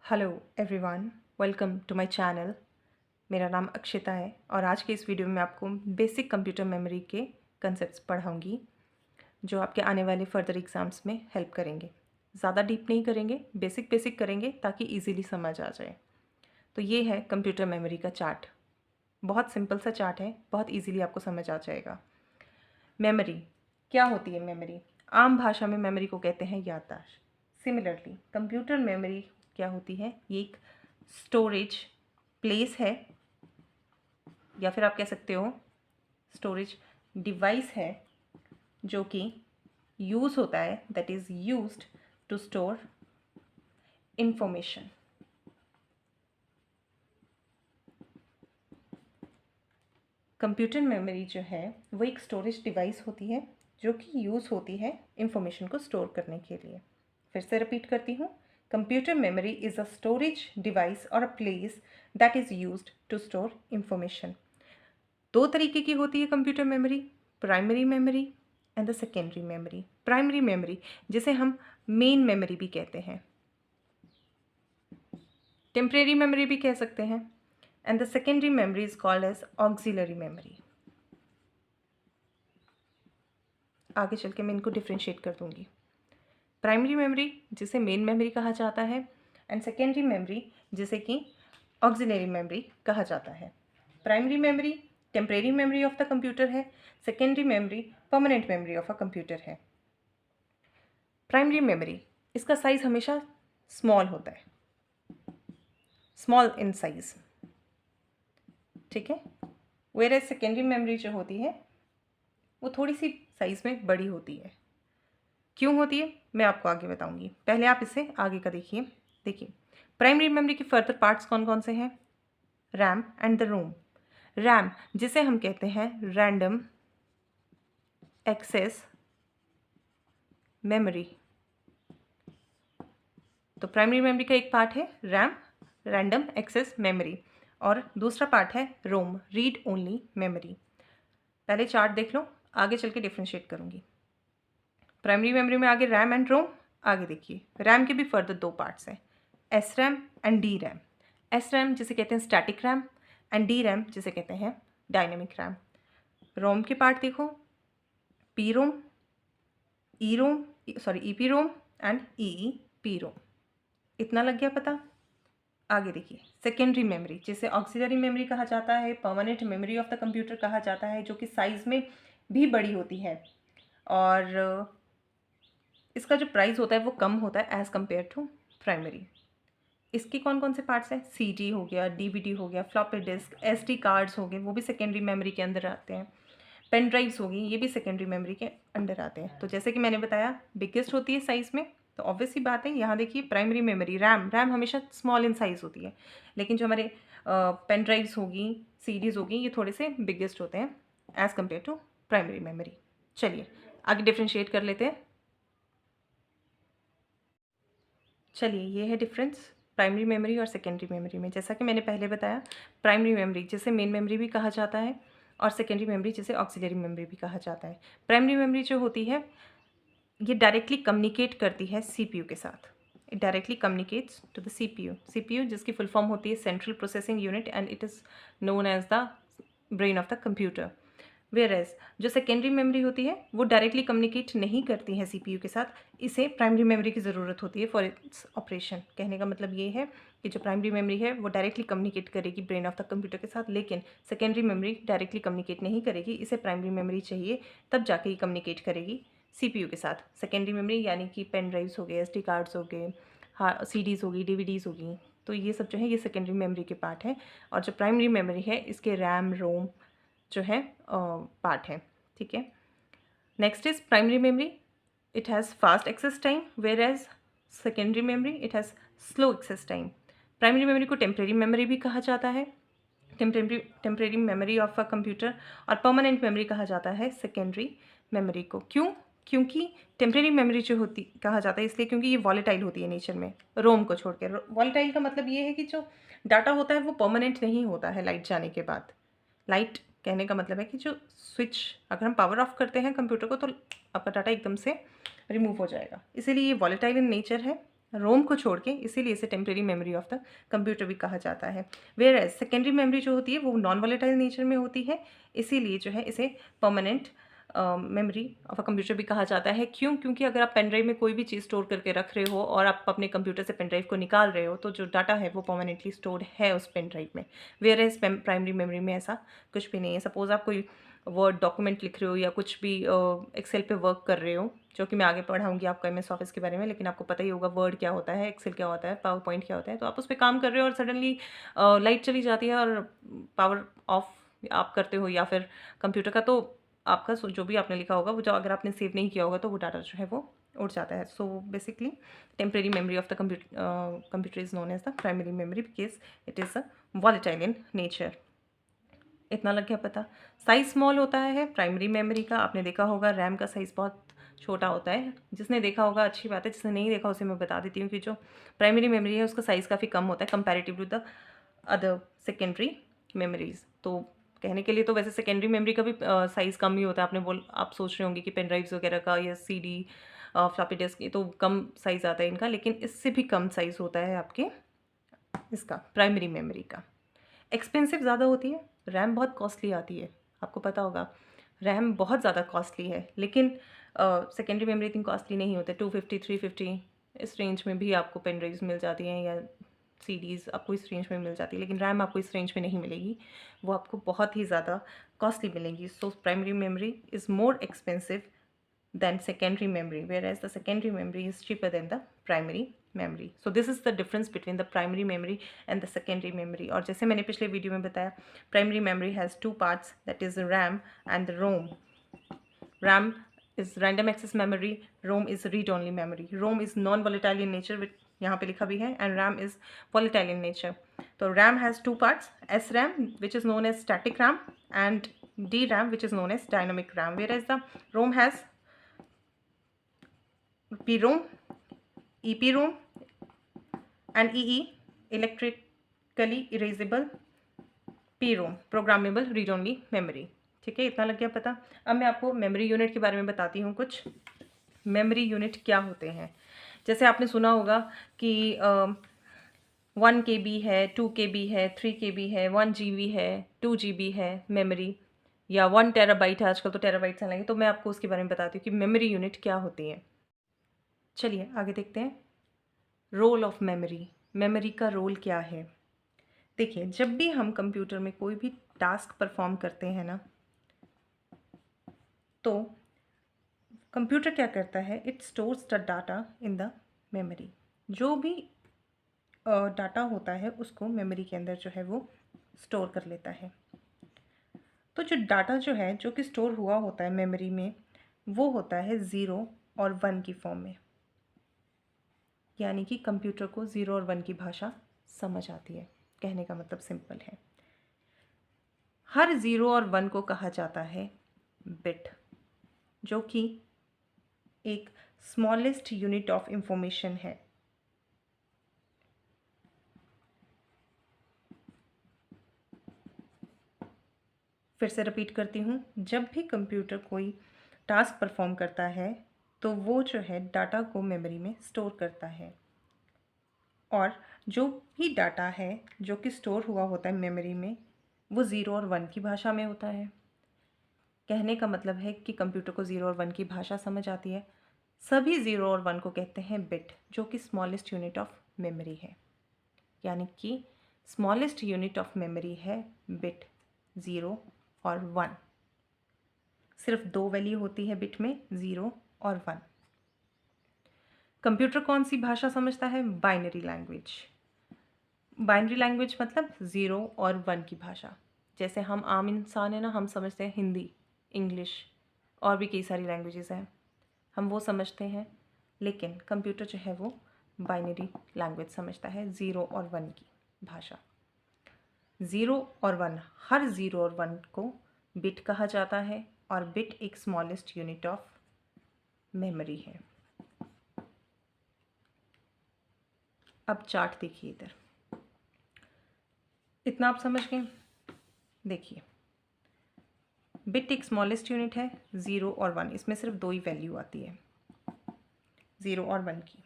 Hello everyone, welcome to my channel. मेरा नाम अक्षिता है और आज के इस वीडियो में आपको बेसिक कंप्यूटर मेमोरी के कंसेप्ट्स पढ़ाऊंगी जो आपके आने वाले फर्दर एग्ज़ाम्स में हेल्प करेंगे। ज़्यादा डीप नहीं करेंगे, बेसिक बेसिक करेंगे ताकि इजीली समझ आ जाए। तो ये है कंप्यूटर मेमोरी का चार्ट। बहुत सिंपल सा चार्ट है, बहुत ईजीली आपको समझ आ जाएगा। मेमोरी क्या होती है? मेमोरी आम भाषा में मेमोरी को कहते हैं याददाश्त। सिमिलरली कंप्यूटर मेमोरी क्या होती है? ये एक स्टोरेज प्लेस है या फिर आप कह सकते हो स्टोरेज डिवाइस है जो कि यूज़ होता है, that is used to store information. Computer memory जो है वो एक स्टोरेज डिवाइस होती है जो कि यूज़ होती है इंफॉर्मेशन को स्टोर करने के लिए। फिर से रिपीट करती हूँ, computer memory is a storage device और a place that is used to store information. दो तरीके की होती है computer memory, primary memory and the secondary memory. Primary memory जिसे हम मेन मेमोरी भी कहते हैं, टेम्परेरी मेमोरी भी कह सकते हैं, and the secondary memory is called as auxiliary memory. आगे चल के मैं इनको डिफ्रेंशिएट कर दूंगी। प्राइमरी मेमोरी जिसे मेन मेमोरी कहा जाता है एंड सेकेंडरी मेमोरी जिसे कि ऑक्सिलरी मेमोरी कहा जाता है। Primary memory temporary memory of the computer है, secondary memory permanent memory of a computer है। प्राइमरी मेमोरी इसका साइज हमेशा स्मॉल होता है, स्मॉल इन साइज, ठीक है। वेयर एज सेकेंडरी मेमोरी जो होती है वो थोड़ी सी साइज में बड़ी होती है। क्यों होती है मैं आपको आगे बताऊंगी, पहले आप इसे आगे का देखिए। देखिए प्राइमरी मेमोरी के फर्दर पार्ट्स कौन कौन से हैं? RAM and the ROM. RAM जिसे हम कहते हैं रैंडम एक्सेस मेमोरी। तो प्राइमरी मेमोरी का एक पार्ट है रैम, रैंडम एक्सेस मेमोरी, और दूसरा पार्ट है रोम, रीड ओनली मेमोरी। पहले चार्ट देख लो, आगे चल के डिफ्रेंशिएट करूंगी। प्राइमरी मेमोरी में आगे रैम एंड रोम। आगे देखिए रैम के भी फर्दर दो पार्ट्स हैं, S RAM and D RAM. S RAM जिसे कहते हैं static RAM and D RAM जिसे कहते हैं डायनेमिक रैम। रोम के पार्ट देखो, P ROM, E ROM, sorry E P ROM and E P ROM. इतना लग गया पता? आगे देखिए सेकेंडरी मेमोरी जिसे ऑक्सिलरी मेमोरी कहा जाता है, permanent memory of the computer कहा जाता है, जो कि साइज में भी बड़ी होती है और इसका जो प्राइस होता है वो कम होता है एज़ कम्पेयर टू प्राइमरी। इसके कौन कौन से पार्ट्स हैं? सीडी हो गया, डीवीडी हो गया, फ्लॉपी डिस्क, एसडी कार्ड्स हो गए, वो भी सेकेंडरी मेमोरी के अंदर आते हैं। पेन ड्राइव्स होगी, ये भी सेकेंडरी मेमोरी के अंडर आते हैं। तो जैसे कि मैंने बताया बिगेस्ट होती है साइज़ में, तो ऑब्वियस सी बात है यहाँ देखिए प्राइमरी मेमोरी रैम, रैम हमेशा स्मॉल इन साइज़ होती है, लेकिन जो हमारे पेन ड्राइव्स होगी, सीडीज़ होगी, ये थोड़े से बिगेस्ट होते हैं as compare to primary memory. चलिए आगे डिफ्रेंशिएट कर लेते हैं। चलिए ये है डिफरेंस प्राइमरी मेमोरी और सेकेंडरी मेमोरी में। जैसा कि मैंने पहले बताया, प्राइमरी मेमोरी जिसे मेन मेमोरी भी कहा जाता है और सेकेंडरी मेमोरी जिसे ऑक्सिलरी मेमोरी भी कहा जाता है। प्राइमरी मेमोरी जो होती है ये डायरेक्टली कम्युनिकेट करती है सीपीयू के साथ। It directly communicates to the CPU. CPU जिसकी फुल फॉर्म होती है central processing unit and it is known as the brain of the computer. Whereas जो सेकेंडरी मेमोरी होती है वो डायरेक्टली कम्युनिकेट नहीं करती है सीपीयू के साथ, इसे प्राइमरी मेमोरी की ज़रूरत होती है फॉर इट्स ऑपरेशन। कहने का मतलब ये है कि जो प्राइमरी मेमोरी है वो डायरेक्टली कम्युनिकेट करेगी ब्रेन ऑफ द कंप्यूटर के साथ, लेकिन सेकेंडरी मेमोरी डायरेक्टली कम्युनिकेट नहीं करेगी, इसे प्राइमरी मेमोरी चाहिए तब जाके ये कम्युनिकेट करेगी सीपीयू के साथ। सेकेंडरी मेमोरी यानी कि पेन ड्राइव्स हो गए, एसडी कार्ड्स हो गए, हाँ सीडीज़ होगी, डीवीडीज़ होगी, तो ये सब जो है ये सेकेंडरी मेमोरी के पार्ट है। और जो प्राइमरी मेमोरी है इसके रैम रोम जो है पार्ट है, ठीक है। Next is primary memory, it has fast access time, whereas secondary memory it has slow access time. Primary memory को टेम्परेरी मेमोरी भी कहा जाता है, temporary memory of a computer, और परमानेंट मेमोरी कहा जाता है सेकेंडरी मेमोरी को। क्यों? क्योंकि टेम्परेरी मेमोरी जो होती कहा जाता है इसलिए क्योंकि ये वॉलेटाइल होती है नेचर में, रोम को छोड़कर। वॉलेटाइल का मतलब ये है कि जो डाटा होता है वो परमानेंट नहीं होता है लाइट जाने के बाद। लाइट कहने का मतलब है कि जो स्विच अगर हम पावर ऑफ करते हैं कंप्यूटर को तो आपका डाटा एकदम से रिमूव हो जाएगा, इसीलिए ये वॉलेटाइल इन नेचर है रोम को छोड़ के, इसीलिए इसे temporary memory of the computer भी कहा जाता है। वेयर एज सेकेंडरी मेमोरी जो होती है वो नॉन वॉलेटाइल नेचर में होती है, इसीलिए जो है इसे permanent memory of a computer भी कहा जाता है। क्यों? क्योंकि अगर आप पेन ड्राइव में कोई भी चीज़ स्टोर करके रख रहे हो और आप अपने कंप्यूटर से पेन ड्राइव को निकाल रहे हो, तो जो डाटा है वो परमानेंटली स्टोर्ड है उस पेन ड्राइव में। वेयर एज प्राइमरी मेमोरी में ऐसा कुछ भी नहीं है। सपोज़ आप कोई वर्ड डॉक्यूमेंट लिख रहे हो या कुछ भी एक्सेल पे वर्क कर रहे हो, जो कि मैं आगे पढ़ाऊँगी आपको एमएस ऑफिस के बारे में, लेकिन आपको पता ही होगा वर्ड क्या होता है, एक्सेल क्या होता है, पावर पॉइंट क्या होता है। तो आप उस पे काम कर रहे हो और सडनली लाइट चली जाती है और पावर ऑफ आप करते हो या फिर कंप्यूटर का, तो आपका जो भी आपने लिखा होगा वो, जो अगर आपने सेव नहीं किया होगा तो वो डाटा जो है वो उड़ जाता है। So basically temporary memory of the computer is known as the primary memory because it is a volatile in nature. इतना लग गया पता। साइज़ स्मॉल होता है प्राइमरी मेमोरी का। आपने देखा होगा रैम का साइज़ बहुत छोटा होता है। जिसने देखा होगा अच्छी बात है, जिसने नहीं देखा उसे मैं बता देती हूँ कि जो प्राइमरी मेमोरी है उसका साइज़ काफ़ी कम होता है comparative to the other secondary memories. तो कहने के लिए तो वैसे सेकेंडरी मेमोरी का भी साइज़ कम ही होता है। आप सोच रहे होंगे कि पेन ड्राइव्स वगैरह का या सीडी, फ्लॉपी डिस्क, ये तो कम साइज़ आता है इनका, लेकिन इससे भी कम साइज़ होता है आपके इसका प्राइमरी मेमोरी का। एक्सपेंसिव ज़्यादा होती है, रैम बहुत कॉस्टली आती है, आपको पता होगा रैम बहुत ज़्यादा कॉस्टली है, लेकिन सेकेंडरी मेमोरी इतनी कॉस्टली नहीं होते। 250 350 इस रेंज में भी आपको पेन ड्राइव्स मिल जाती हैं या सीडीज़ आपको इस रेंज में मिल जाती है, लेकिन रैम आपको इस रेंज में नहीं मिलेगी, वो आपको बहुत ही ज़्यादा कॉस्टली मिलेंगी। So primary memory is more expensive than secondary memory, whereas the secondary memory is cheaper than the primary memory. So this is the difference between the primary memory and the secondary memory. और जैसे मैंने पिछले video में बताया, primary memory has two parts, that is RAM and the ROM. RAM is random access memory, ROM is read-only memory. ROM is non-volatile in nature, which यहाँ पे लिखा भी है, and RAM is volatile in nature. तो RAM has two parts, SRAM which is known as static RAM and DRAM which is known as dynamic RAM, whereas the ROM has PROM, EPROM and EE, electrically erasable PROM, programmable read only memory। ठीक है, इतना लग गया पता। अब मैं आपको memory unit के बारे में बताती हूँ कुछ। मेमोरी यूनिट क्या होते हैं? जैसे आपने सुना होगा कि 1 KB है, 2 KB है, 3 KB है, 1 GB है, 2 GB है मेमोरी, या 1 टेराबाइट है, आजकल तो टेराबाइट चलने लगे। तो मैं आपको उसके बारे में बताती हूँ कि मेमोरी यूनिट क्या होती है। चलिए आगे देखते हैं। रोल ऑफ मेमोरी, मेमोरी का रोल क्या है? देखिए, जब भी हम कंप्यूटर में कोई भी टास्क परफॉर्म करते हैं ना, तो कंप्यूटर क्या करता है, it stores the data in the memory. जो भी डाटा होता है उसको मेमोरी के अंदर जो है वो स्टोर कर लेता है। तो जो डाटा जो है, जो कि स्टोर हुआ होता है मेमोरी में, वो होता है 0 और 1 की फॉर्म में। यानी कि कंप्यूटर को 0 और 1 की भाषा समझ आती है। कहने का मतलब सिंपल है। हर 0 और 1 को कहा जाता है बिट, जो कि एक स्मॉलेस्ट यूनिट ऑफ इंफॉर्मेशन है। फिर से रिपीट करती हूँ, जब भी कंप्यूटर कोई टास्क परफॉर्म करता है तो वो जो है डाटा को मेमोरी में स्टोर करता है, और जो भी डाटा है जो कि स्टोर हुआ होता है मेमोरी में, वो 0 और 1 की भाषा में होता है। कहने का मतलब है कि कंप्यूटर को 0 और 1 की भाषा समझ आती है। सभी 0 और 1 को कहते हैं बिट, जो कि स्मॉलेस्ट यूनिट ऑफ मेमोरी है। यानी कि स्मॉलेस्ट यूनिट ऑफ मेमोरी है बिट, 0 और 1। सिर्फ दो वैल्यू होती है बिट में, 0 और 1। कंप्यूटर कौन सी भाषा समझता है? Binary language. बाइनरी लैंग्वेज मतलब 0 और 1 की भाषा। जैसे हम आम इंसान है ना, हम समझते हैं हिंदी, इंग्लिश और भी कई सारी लैंग्वेजेस हैं, हम वो समझते हैं, लेकिन कंप्यूटर जो है वो बाइनरी लैंग्वेज समझता है, 0 और 1 की भाषा। 0 और 1, हर 0 और 1 को बिट कहा जाता है, और बिट एक स्मॉलेस्ट यूनिट ऑफ मेमोरी है। अब चार्ट देखिए इधर, इतना आप समझ गए? देखिए, बिट एक स्मॉलेस्ट यूनिट है, 0 और 1, इसमें सिर्फ दो ही वैल्यू आती है, 0 और 1 की।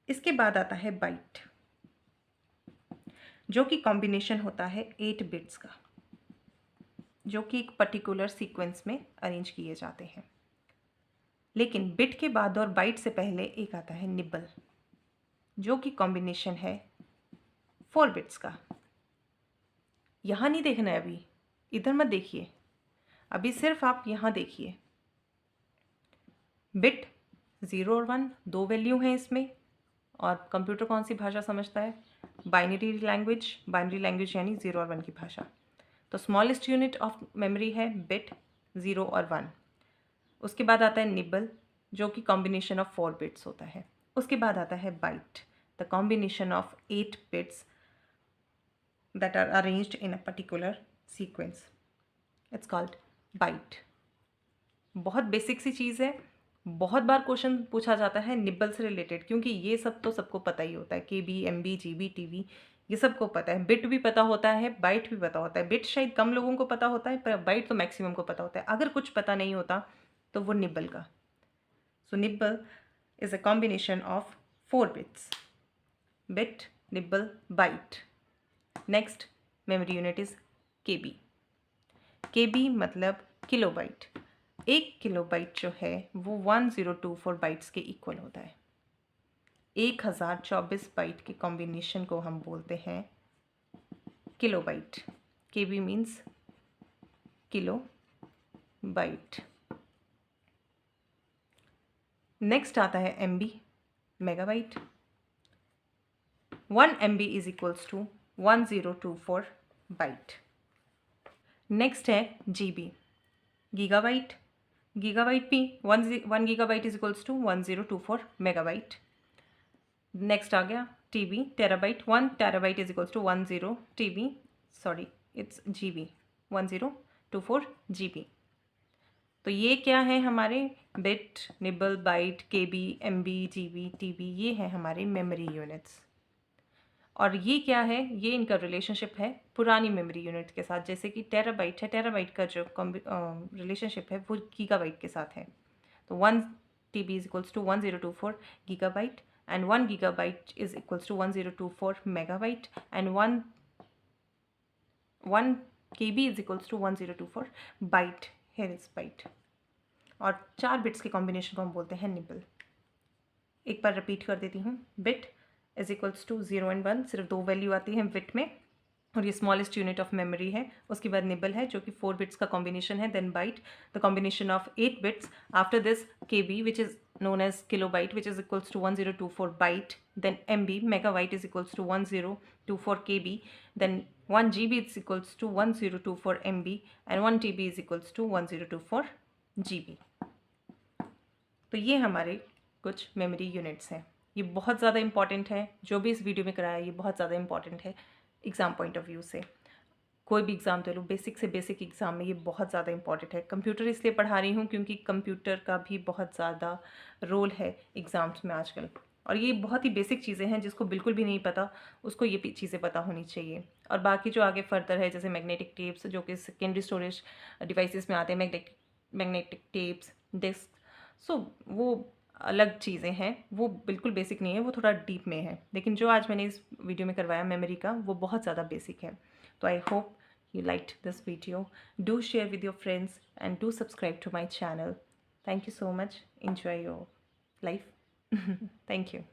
इसके बाद आता है बाइट, जो कि कॉम्बिनेशन होता है 8 बिट्स का, जो कि एक पर्टिकुलर सीक्वेंस में अरेंज किए जाते हैं। लेकिन बिट के बाद और बाइट से पहले एक आता है निबल, जो कि कॉम्बिनेशन है 4 बिट्स का। यहाँ नहीं देखना है, अभी इधर मत देखिए, अभी सिर्फ आप यहाँ देखिए। बिट 0 और 1 दो वैल्यू हैं इसमें, और कंप्यूटर कौन सी भाषा समझता है? बाइनरी लैंग्वेज यानी 0 और 1 की भाषा। तो स्मॉलेस्ट यूनिट ऑफ मेमोरी है बिट 0 और 1। उसके बाद आता है निबल, जो कि कॉम्बिनेशन ऑफ 4 बिट्स होता है। उसके बाद आता है byte, the combination of 8 bits that are arranged in a particular sequence. It's called byte. बहुत बेसिक सी चीज़ है, बहुत बार क्वेश्चन पूछा जाता है निबल से रिलेटेड, क्योंकि ये सब तो सबको पता ही होता है, KB, MB, GB, TB, ये सबको पता है। बिट भी पता होता है, बाइट भी पता होता है। बिट शायद कम लोगों को पता होता है, पर बाइट तो मैक्सिमम को पता होता है। अगर कुछ पता नहीं होता तो वो निबल का। So nibble is a combination of 4 bits, bit, nibble, byte. Next memory unit is KB। KB मतलब किलोबाइट। 1 किलोबाइट जो है वो 1024 बाइट्स के इक्वल होता है। 1024 बाइट के कॉम्बिनेशन को हम बोलते हैं kilobyte. KB means kilo byte. Next आता है MB, megabyte. 1 MB is equals to 1024 byte. Next है GB, गीगाबाइट। गीगाबाइट भी 1 gigabyte is equals to 1024 megabyte. Next आ गया TB, terabyte. 1 terabyte is equals to 10 TB, sorry it's GB, 1024 GB। तो ये क्या है हमारे bit, nibble, byte, KB, MB, GB, TB, ये है हमारे मेमोरी यूनिट्स। और ये क्या है, ये इनका रिलेशनशिप है पुरानी मेमोरी यूनिट के साथ। जैसे कि टेराबाइट है, टेराबाइट का जो रिलेशनशिप है वो गीगाबाइट के साथ है। तो 1 TB is equals to 1024 gigabyte, and 1 gigabyte is equals to 1024 megabyte, and 1 KB is equals to 1024 byte. Here is byte. और 4 बिट्स के कॉम्बिनेशन को हम बोलते हैं निबल। एक बार रिपीट कर देती हूँ। Bit is equals to 0 and 1, सिर्फ 2 वैल्यू आती है बिट में, और ये स्मॉलेस्ट यूनिट ऑफ मेमोरी है। उसके बाद निबल है, जो कि 4 बिट्स का कॉम्बिनेशन है। Then byte, the combination of 8 bits. After this KB, which is known as kilobyte, which is equals to 1024 byte. Then MB, megabyte, is equals to 1024 KB. Then 1 GB is equals to 1024 MB, and 1 TB is equals to 1024 GB. तो ये हमारे कुछ memory units हैं। ये बहुत ज़्यादा important है, जो भी इस वीडियो में कराया ये बहुत ज़्यादा इंपॉर्टेंट है एग्ज़ाम पॉइंट ऑफ व्यू से। कोई भी एग्ज़ाम दे लो, बेसिक से बेसिक एग्ज़ाम में ये बहुत ज़्यादा इंपॉर्टेंट है। कंप्यूटर इसलिए पढ़ा रही हूँ क्योंकि कंप्यूटर का भी बहुत ज़्यादा रोल है एग्ज़ाम्स में आजकल। और ये बहुत ही बेसिक चीज़ें हैं, जिसको बिल्कुल भी नहीं पता उसको ये चीज़ें पता होनी चाहिए। और बाकी जो आगे फर्दर है, जैसे मैग्नेटिक टेप्स, जो कि सेकेंडरी स्टोरेज डिवाइसेस में आते हैं, मैग्नेटिक टेप्स, डिस्क, सो वो अलग चीज़ें हैं, वो बिल्कुल बेसिक नहीं है, वो थोड़ा डीप में है। लेकिन जो आज मैंने इस वीडियो में करवाया मेमोरी का, वो बहुत ज़्यादा बेसिक है। तो I hope you liked this video. Do share with your friends and do subscribe to my channel. Thank you so much. Enjoy your life. Thank you.